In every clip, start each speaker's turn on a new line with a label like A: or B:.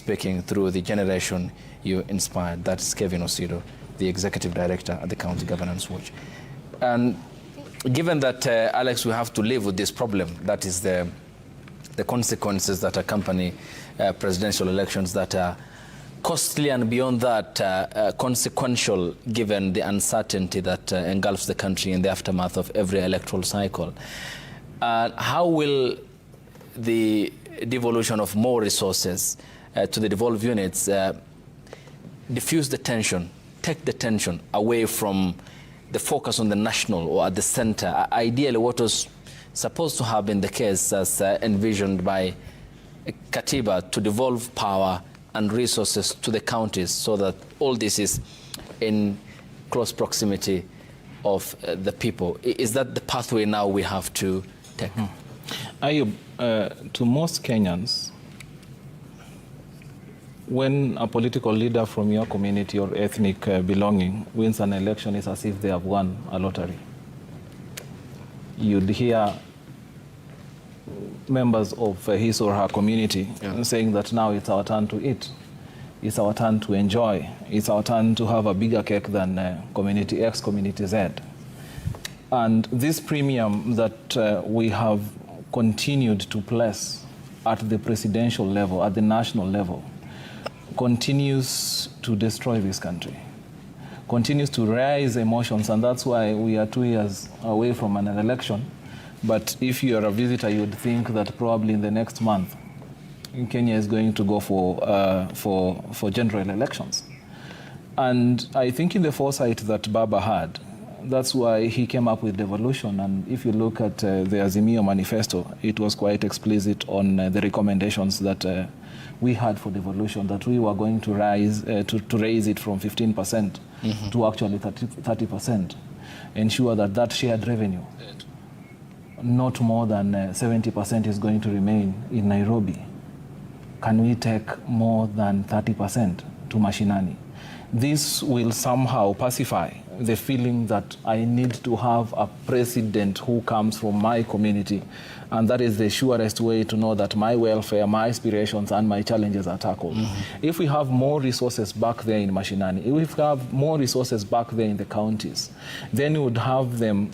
A: speaking through the generation you inspired. That's Kevin Osido, the Executive Director at the County Governance Watch. And given that, Alex, we have to live with this problem, that is the consequences that accompany presidential elections that are costly and beyond that consequential, given the uncertainty that engulfs the country in the aftermath of every electoral cycle. How will the devolution of more resources to the devolved units diffuse the tension, take the tension away from the focus on the national or at the center? Ideally, what was supposed to have been the case as envisioned by Katiba, to devolve power and resources to the counties so that all this is in close proximity of the people. Is that the pathway now we have to take?
B: Ayub, to most Kenyans, when a political leader from your community or ethnic belonging wins an election, it's as if they have won a lottery. You'd hear members of his or her community saying that now it's our turn to eat, it's our turn to enjoy, it's our turn to have a bigger cake than community X, community Z. And this premium that we have continued to place at the presidential level, at the national level, continues to destroy this country, continues to raise emotions, and that's why we are 2 years away from an election. But if you are a visitor, you would think that probably in the next month, Kenya is going to go for general elections. And I think in the foresight that Baba had, that's why he came up with devolution. And if you look at the Azimio manifesto, it was quite explicit on the recommendations that we had for devolution, that we were going to raise it from 15% to actually 30%, ensure that that shared revenue, not more than 70% is going to remain in Nairobi. Can we take more than 30% to mashinani? This will somehow pacify the feeling that I need to have a president who comes from my community, and that is the surest way to know that my welfare, my aspirations, and my challenges are tackled. If we have more resources back there in mashinani, if we have more resources back there in the counties, then we would have them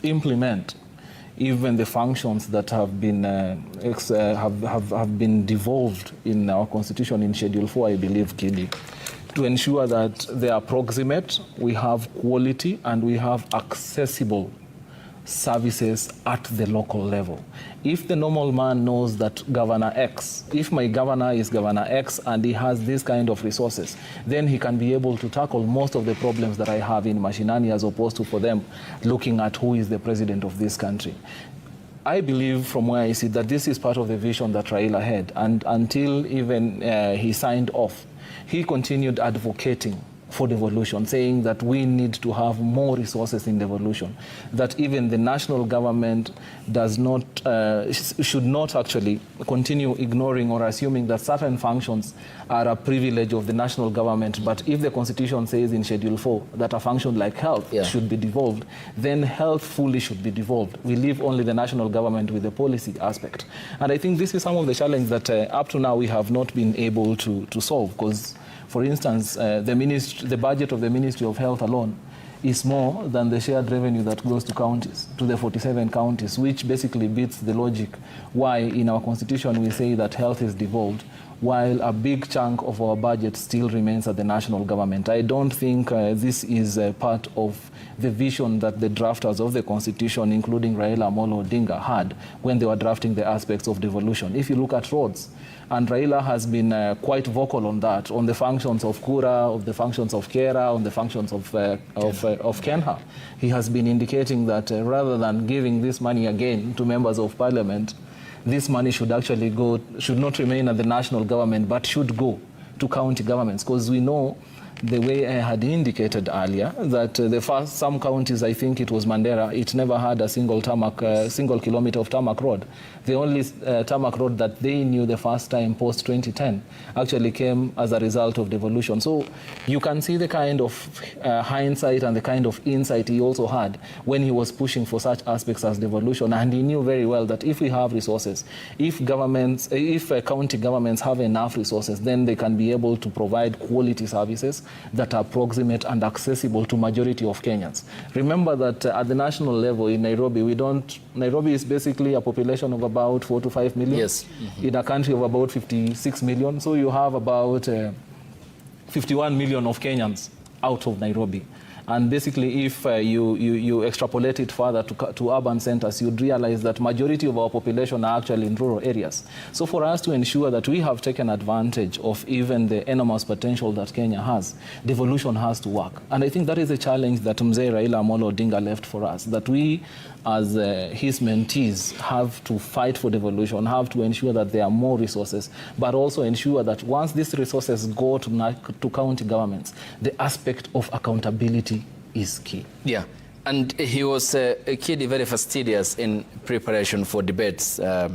B: implement even the functions that have been devolved in our constitution in Schedule 4, I believe, Kidi, to ensure that they are proximate, we have quality, and we have accessible services at the local level. If the normal man knows that Governor X, if my governor is Governor X and he has this kind of resources, then he can be able to tackle most of the problems that I have in mashinani, as opposed to for them looking at who is the president of this country. I believe, from where I see, that this is part of the vision that Raila had, and until even he signed off, he continued advocating for devolution, saying that we need to have more resources in devolution, that even the national government does not, should not actually continue ignoring or assuming that certain functions are a privilege of the national government. But if the constitution says in Schedule 4 that a function like health should be devolved, then health fully should be devolved. We leave only the national government with the policy aspect. And I think this is some of the challenges that up to now we have not been able to solve, because for instance, the budget of the Ministry of Health alone is more than the shared revenue that goes to counties, to the 47 counties, which basically beats the logic why in our constitution we say that health is devolved, while a big chunk of our budget still remains at the national government. I don't think this is part of the vision that the drafters of the constitution, including Raila Amolo Odinga, had when they were drafting the aspects of devolution. If you look at roads, and Raila has been quite vocal on that, on the functions of Kura, of the functions of Kera, on the functions of Kenha. He has been indicating that rather than giving this money again to members of parliament, this money should actually go, should not remain at the national government, but should go to county governments, because we know the way I had indicated earlier, that some counties, I think it was Mandera, it never had a single kilometer of tarmac road. The only tarmac road that they knew the first time post 2010 actually came as a result of devolution. So you can see the kind of hindsight and the kind of insight he also had when he was pushing for such aspects as devolution. And he knew very well that if we have resources, if county governments have enough resources, then they can be able to provide quality services that are proximate and accessible to majority of Kenyans. Remember that at the national level in Nairobi, Nairobi is basically a population of about 4 to 5 million.
A: Yes.
B: In a country of about 56 million. So you have about 51 million of Kenyans out of Nairobi. And basically, if you extrapolate it further to urban centers, you'd realize that majority of our population are actually in rural areas. So for us to ensure that we have taken advantage of even the enormous potential that Kenya has, devolution has to work. And I think that is a challenge that Mzee Raila Amolo Odinga left for us, that we as his mentees have to fight for devolution, have to ensure that there are more resources, but also ensure that once these resources go to county governments, the aspect of accountability is key.
A: Yeah, and he was clearly very fastidious in preparation for debates at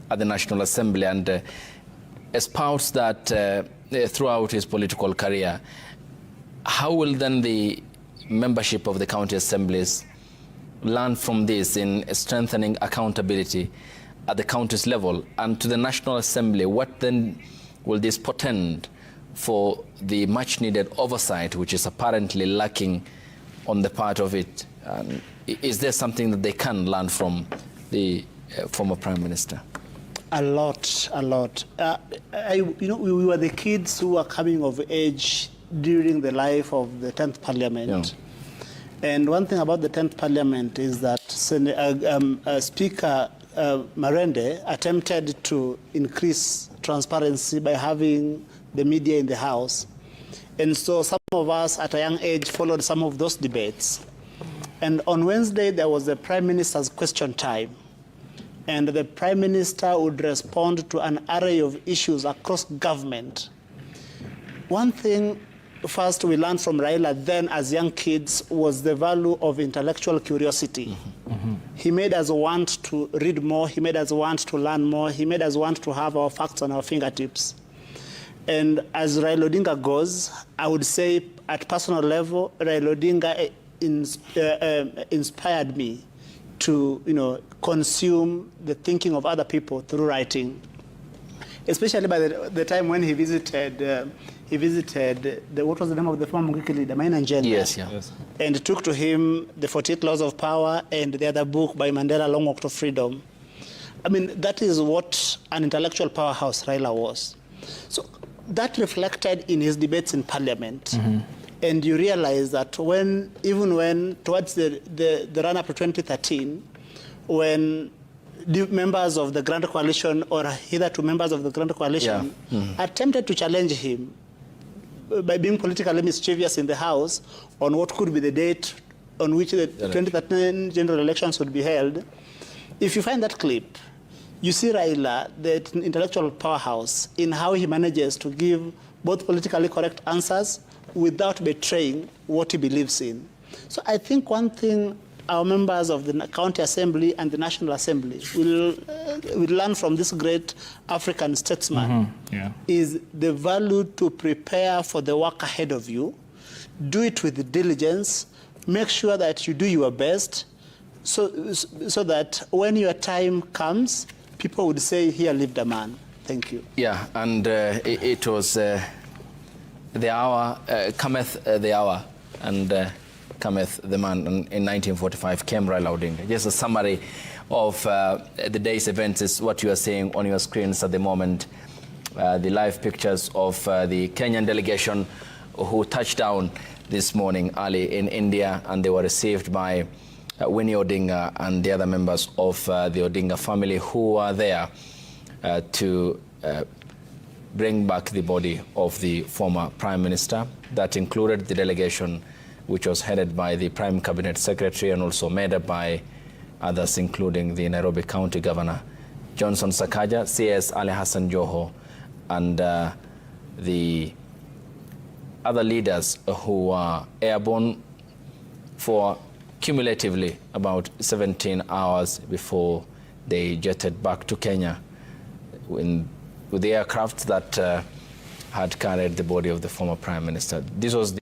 A: the National Assembly, and espoused that throughout his political career. How will then the membership of the county assemblies learn from this in strengthening accountability at the county's level and to the National Assembly? What then will this portend for the much needed oversight which is apparently lacking on the part of it? Is there something that they can learn from the former Prime Minister?
C: A lot. We were the kids who were coming of age during the life of the 10th Parliament.
A: Yeah.
C: And one thing about the 10th Parliament is that Speaker Marende attempted to increase transparency by having the media in the House. And so some of us at a young age followed some of those debates. And on Wednesday, there was the Prime Minister's question time. And the Prime Minister would respond to an array of issues across government. One thing first we learned from Raila then as young kids was the value of intellectual curiosity. He made us want to read more, he made us want to learn more, he made us want to have our facts on our fingertips. And as Raila Odinga goes, I would say at personal level, Raila Odinga inspired me to consume the thinking of other people through writing. Especially by the time when he visited what was the name of the former Mungiki leader, Maina Njenda.
A: Yes.
C: And took to him the 48 Laws of Power and the other book by Mandela, Long Walk to Freedom. I mean, that is what an intellectual powerhouse Raila was. So that reflected in his debates in Parliament. And you realize that even when towards the run-up to 2013, when members of the Grand Coalition or hitherto members of the Grand Coalition attempted to challenge him by being politically mischievous in the House on what could be the date on which the 2013 general elections would be held. If you find that clip, you see Raila, the intellectual powerhouse, in how he manages to give both politically correct answers without betraying what he believes in. So I think one thing our members of the County Assembly and the National Assembly will learn from this great African statesman is the value to prepare for the work ahead of you. Do it with diligence. Make sure that you do your best so that when your time comes, people would say, here lived a man. Thank you.
A: Yeah, and it was the hour, cometh the hour, and cometh the man. In 1945 came Raila Odinga. Just a summary of the day's events is what you are seeing on your screens at the moment. The live pictures of the Kenyan delegation who touched down this morning early in India, and they were received by Winnie Odinga and the other members of the Odinga family who are there to bring back the body of the former Prime Minister. That included the delegation which was headed by the Prime Cabinet Secretary and also made up by others, including the Nairobi County Governor, Johnson Sakaja, CS Ali Hassan Joho, and the other leaders who were airborne for cumulatively about 17 hours before they jetted back to Kenya with the aircraft that had carried the body of the former Prime Minister. This was